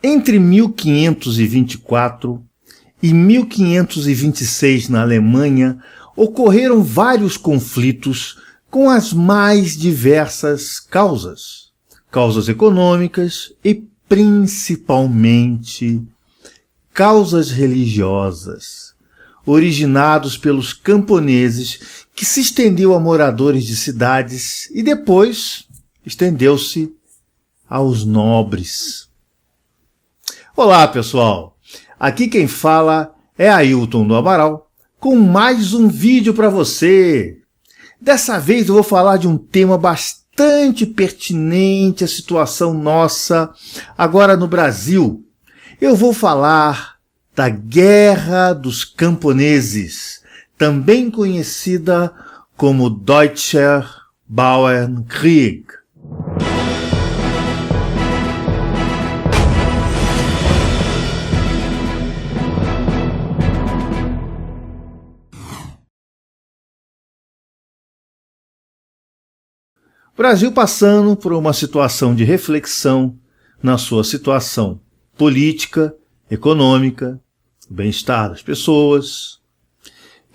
Entre 1524 e 1526 na Alemanha, ocorreram vários conflitos com as mais diversas causas. Causas econômicas e, principalmente, causas religiosas, originados pelos camponeses, que se estendeu a moradores de cidades e depois estendeu-se aos nobres. Olá, pessoal! Aqui quem fala é Ailton do Amaral, com mais um vídeo para você. Dessa vez eu vou falar de um tema bastante pertinente à situação nossa agora no Brasil. Eu vou falar da Guerra dos Camponeses, também conhecida como Deutscher Bauernkrieg. O Brasil passando por uma situação de reflexão na sua situação política, econômica, bem-estar das pessoas.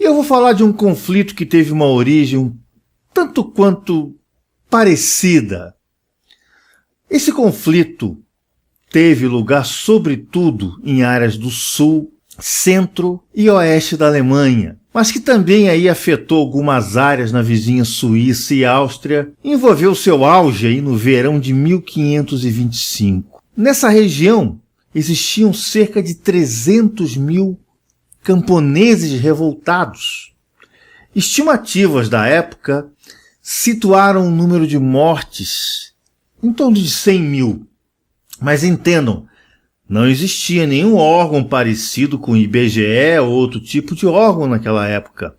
E eu vou falar de um conflito que teve uma origem um tanto quanto parecida. Esse conflito teve lugar sobretudo em áreas do sul, centro e oeste da Alemanha, mas que também aí afetou algumas áreas na vizinha Suíça e Áustria, e envolveu seu auge aí no verão de 1525. Nessa região existiam cerca de 300 mil camponeses revoltados. Estimativas da época situaram o número de mortes em torno de 100 mil. Mas entendam, não existia nenhum órgão parecido com o IBGE ou outro tipo de órgão naquela época.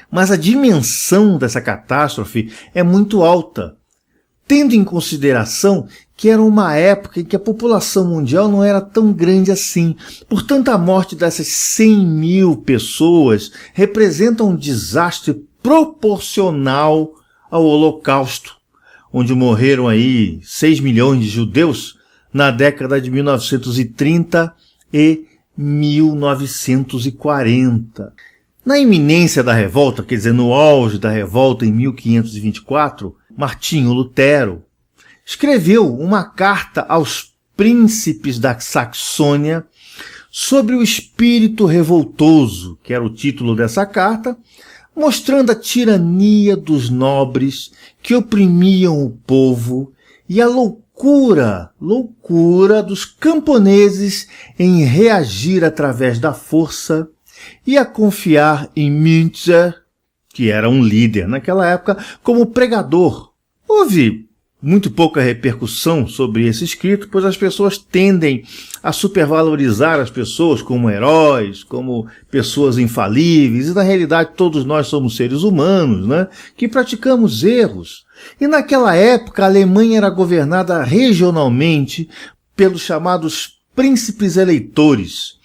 Mas a dimensão dessa catástrofe é muito alta, tendo em consideração que era uma época em que a população mundial não era tão grande assim. Portanto, a morte dessas 100 mil pessoas representa um desastre proporcional ao Holocausto, onde morreram aí 6 milhões de judeus na década de 1930 e 1940. Na iminência da revolta, quer dizer, no auge da revolta em 1524, Martinho Lutero escreveu uma carta aos príncipes da Saxônia sobre o espírito revoltoso, que era o título dessa carta, mostrando a tirania dos nobres que oprimiam o povo e a loucura dos camponeses em reagir através da força e a confiar em Müntzer, que era um líder naquela época, como pregador. Houve muito pouca repercussão sobre esse escrito, pois as pessoas tendem a supervalorizar as pessoas como heróis, como pessoas infalíveis, e na realidade todos nós somos seres humanos, né, que praticamos erros. E naquela época a Alemanha era governada regionalmente pelos chamados príncipes eleitores,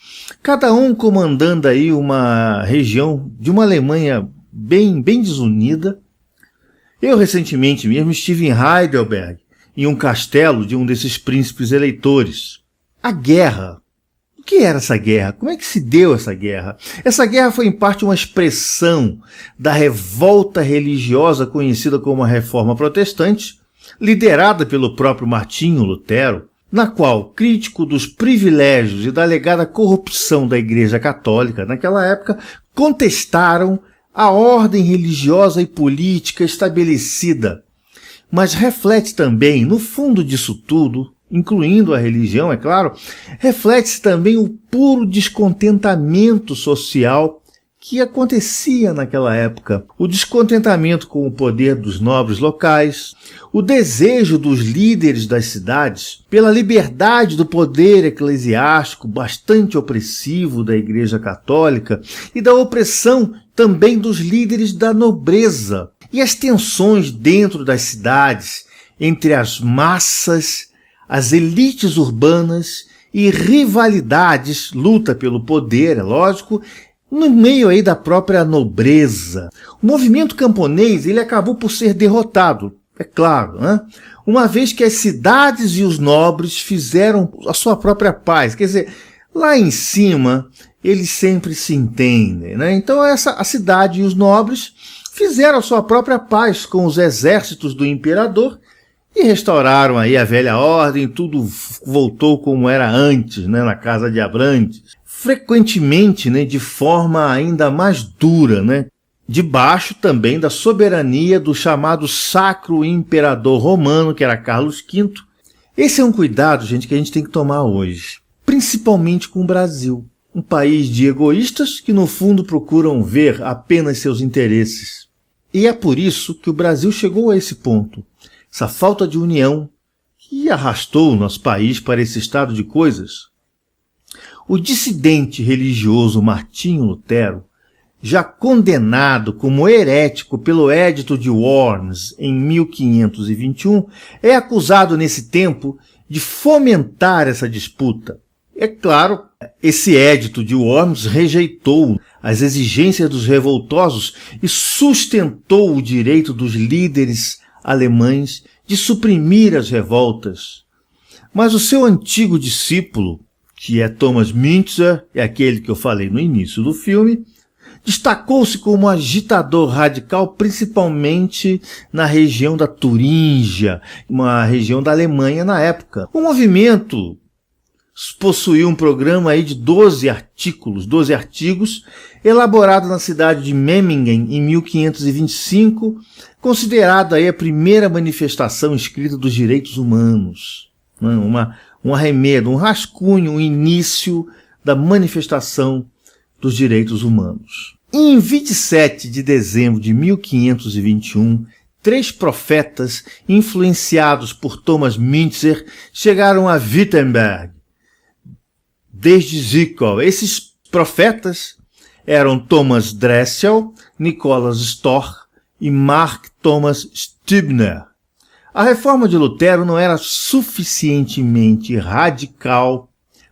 cada um comandando aí uma região de uma Alemanha bem desunida. Eu recentemente mesmo estive em Heidelberg, em um castelo de um desses príncipes eleitores. A guerra. O que era essa guerra? Como é que se deu essa guerra? Essa guerra foi em parte uma expressão da revolta religiosa conhecida como a Reforma Protestante, liderada pelo próprio Martinho Lutero, na qual, crítico dos privilégios e da alegada corrupção da Igreja Católica naquela época, contestaram a ordem religiosa e política estabelecida, mas reflete também, no fundo disso tudo, incluindo a religião, é claro, reflete-se também o puro descontentamento social que acontecia naquela época. O descontentamento com o poder dos nobres locais, o desejo dos líderes das cidades pela liberdade do poder eclesiástico bastante opressivo da Igreja Católica e da opressão também dos líderes da nobreza, e as tensões dentro das cidades entre as massas, as elites urbanas e rivalidades, luta pelo poder, é lógico, no meio aí da própria nobreza. O movimento camponês ele acabou por ser derrotado, É claro, né? Uma vez que as cidades e os nobres fizeram a sua própria paz. Quer dizer, lá em cima, eles sempre se entendem, né? Então a cidade e os nobres fizeram a sua própria paz com os exércitos do imperador e restauraram aí a velha ordem, tudo voltou como era antes, né, na casa de Abrantes. Frequentemente, né, de forma ainda mais dura, né, debaixo também da soberania do chamado Sacro Imperador Romano, que era Carlos V. Esse é um cuidado, gente, que a gente tem que tomar hoje, principalmente com o Brasil, um país de egoístas que no fundo procuram ver apenas seus interesses. E é por isso que o Brasil chegou a esse ponto. Essa falta de união que arrastou o nosso país para esse estado de coisas. O dissidente religioso Martinho Lutero, já condenado como herético pelo Edito de Worms em 1521, é acusado nesse tempo de fomentar essa disputa. É claro, esse Edito de Worms rejeitou as exigências dos revoltosos e sustentou o direito dos líderes alemães de suprimir as revoltas. Mas o seu antigo discípulo, que é Thomas Müntzer, é aquele que eu falei no início do filme, destacou-se como agitador radical principalmente na região da Turíngia, uma região da Alemanha na época. O movimento possuía um programa aí de 12 artigos, elaborado na cidade de Memmingen em 1525, considerada aí a primeira manifestação escrita dos direitos humanos. Um arremedo, um rascunho, um início da manifestação dos direitos humanos. Em 27 de dezembro de 1521, 3 profetas influenciados por Thomas Müntzer chegaram a Wittenberg, desde Zwickau. Esses profetas eram Thomas Dressel, Nicholas Storch e Mark Thomas Stübner. A reforma de Lutero não era suficientemente radical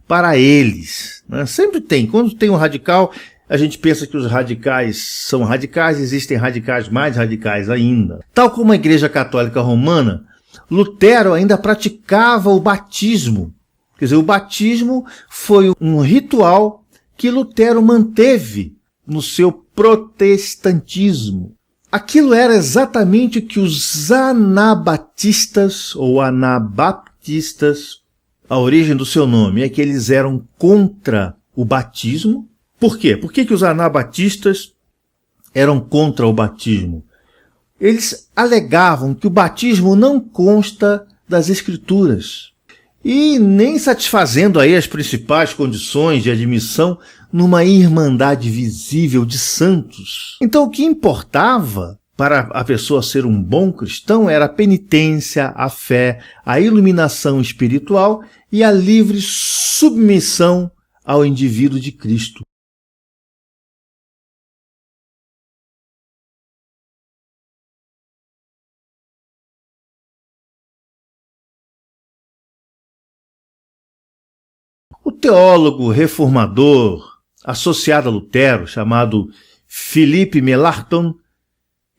para eles, né? Sempre tem. Quando tem um radical, a gente pensa que os radicais são radicais, existem radicais mais radicais ainda. Tal como a Igreja Católica Romana, Lutero ainda praticava o batismo. Quer dizer, o batismo foi um ritual que Lutero manteve no seu protestantismo. Aquilo era exatamente o que os anabatistas ou anabaptistas, a origem do seu nome é que eles eram contra o batismo. Por quê? Por que os anabatistas eram contra o batismo? Eles alegavam que o batismo não consta das Escrituras e nem satisfazendo aí as principais condições de admissão numa irmandade visível de santos. Então o que importava para a pessoa ser um bom cristão era a penitência, a fé, a iluminação espiritual e a livre submissão ao indivíduo de Cristo. O teólogo reformador associado a Lutero, chamado Philippe Melanchthon,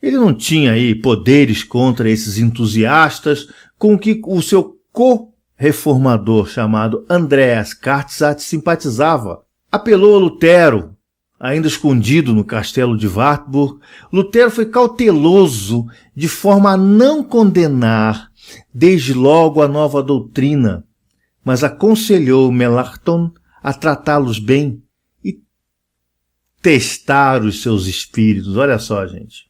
ele não tinha aí poderes contra esses entusiastas com que o seu co-reformador chamado Andreas Kartzat simpatizava. Apelou a Lutero, ainda escondido no castelo de Wartburg. Lutero foi cauteloso de forma a não condenar desde logo a nova doutrina, mas aconselhou Melanchthon a tratá-los bem e testar os seus espíritos. Olha só, gente.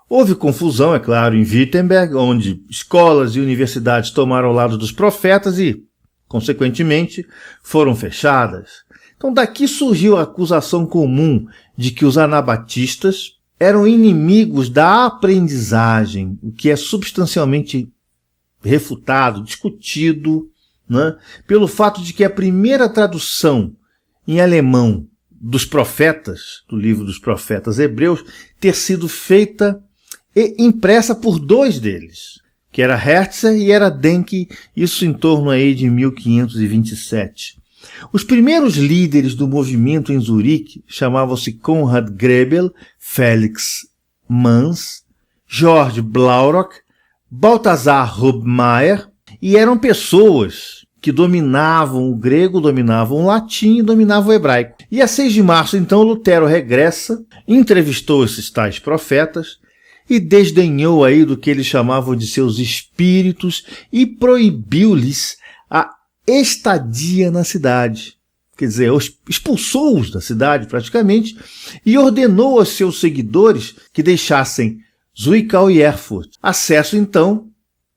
Houve confusão, é claro, em Wittenberg, onde escolas e universidades tomaram o lado dos profetas e, consequentemente, foram fechadas. Então daqui surgiu a acusação comum de que os anabatistas eram inimigos da aprendizagem, o que é substancialmente refutado, discutido, né, pelo fato de que a primeira tradução em alemão dos profetas, do livro dos profetas hebreus, ter sido feita e impressa por 2 deles, que era Herzl e era Denke, isso em torno aí de 1527. Os primeiros líderes do movimento em Zurique chamavam-se Konrad Grebel, Felix Manz, George Blaurock, Balthasar Hubmaier, e eram pessoas que dominavam o grego, dominavam o latim e dominavam o hebraico. E a 6 de março, então, Lutero regressa, entrevistou esses tais profetas e desdenhou aí do que eles chamavam de seus espíritos e proibiu-lhes a estadia na cidade. Quer dizer, expulsou-os da cidade praticamente e ordenou aos seus seguidores que deixassem Zwickau e Erfurt. Acesso, então,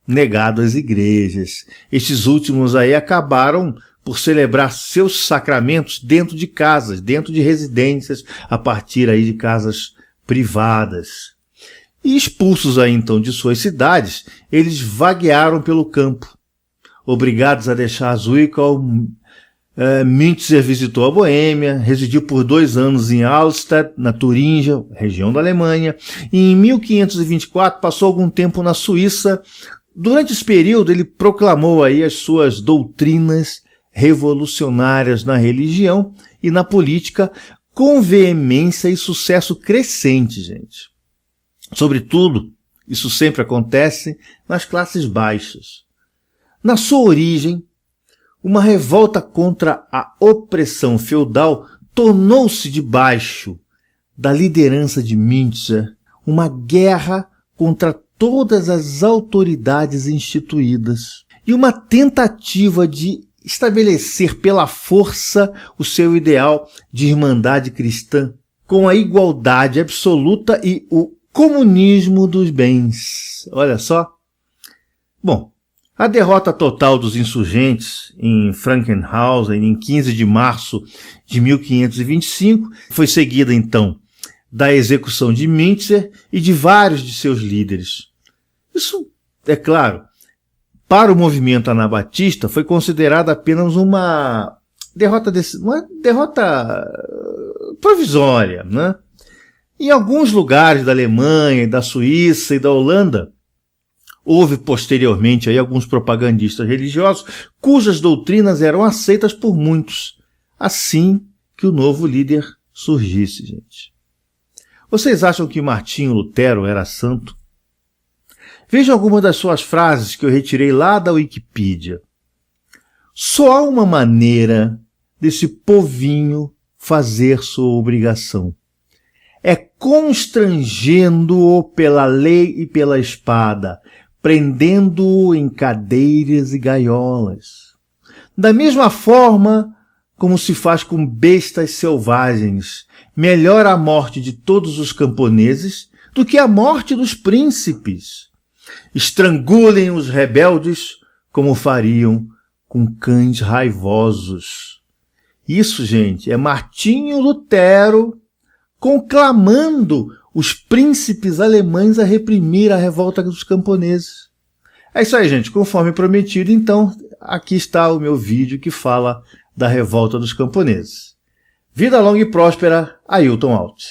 negado às igrejas. Estes últimos aí acabaram por celebrar seus sacramentos dentro de casas, dentro de residências, a partir aí de casas privadas. E expulsos aí então de suas cidades, eles vaguearam pelo campo. Obrigados a deixar Zwickau, Münzer visitou a Boêmia, residiu por 2 anos em Auerstadt, na Turíngia, região da Alemanha, e em 1524 passou algum tempo na Suíça. Durante esse período ele proclamou aí as suas doutrinas revolucionárias na religião e na política com veemência e sucesso crescente, gente. Sobretudo, isso sempre acontece nas classes baixas. Na sua origem, uma revolta contra a opressão feudal tornou-se debaixo da liderança de Münzer uma guerra contra todas as autoridades instituídas e uma tentativa de estabelecer pela força o seu ideal de irmandade cristã com a igualdade absoluta e o comunismo dos bens. Olha só. Bom, a derrota total dos insurgentes em Frankenhausen em 15 de março de 1525 foi seguida, então, da execução de Münzer e de vários de seus líderes. Isso, é claro, para o movimento anabatista foi considerada apenas uma derrota provisória, né? Em alguns lugares da Alemanha, da Suíça e da Holanda, houve posteriormente aí alguns propagandistas religiosos cujas doutrinas eram aceitas por muitos, assim que o novo líder surgisse, gente. Vocês acham que Martinho Lutero era santo? Vejam algumas das suas frases que eu retirei lá da Wikipedia. Só há uma maneira desse povinho fazer sua obrigação. É constrangendo-o pela lei e pela espada, prendendo-o em cadeiras e gaiolas. Da mesma forma como se faz com bestas selvagens, melhor a morte de todos os camponeses do que a morte dos príncipes. Estrangulem os rebeldes como fariam com cães raivosos. Isso, gente, é Martinho Lutero conclamando os príncipes alemães a reprimir a revolta dos camponeses. É isso aí, gente. Conforme prometido, então, aqui está o meu vídeo que fala da revolta dos camponeses. Vida longa e próspera, Ailton Alt.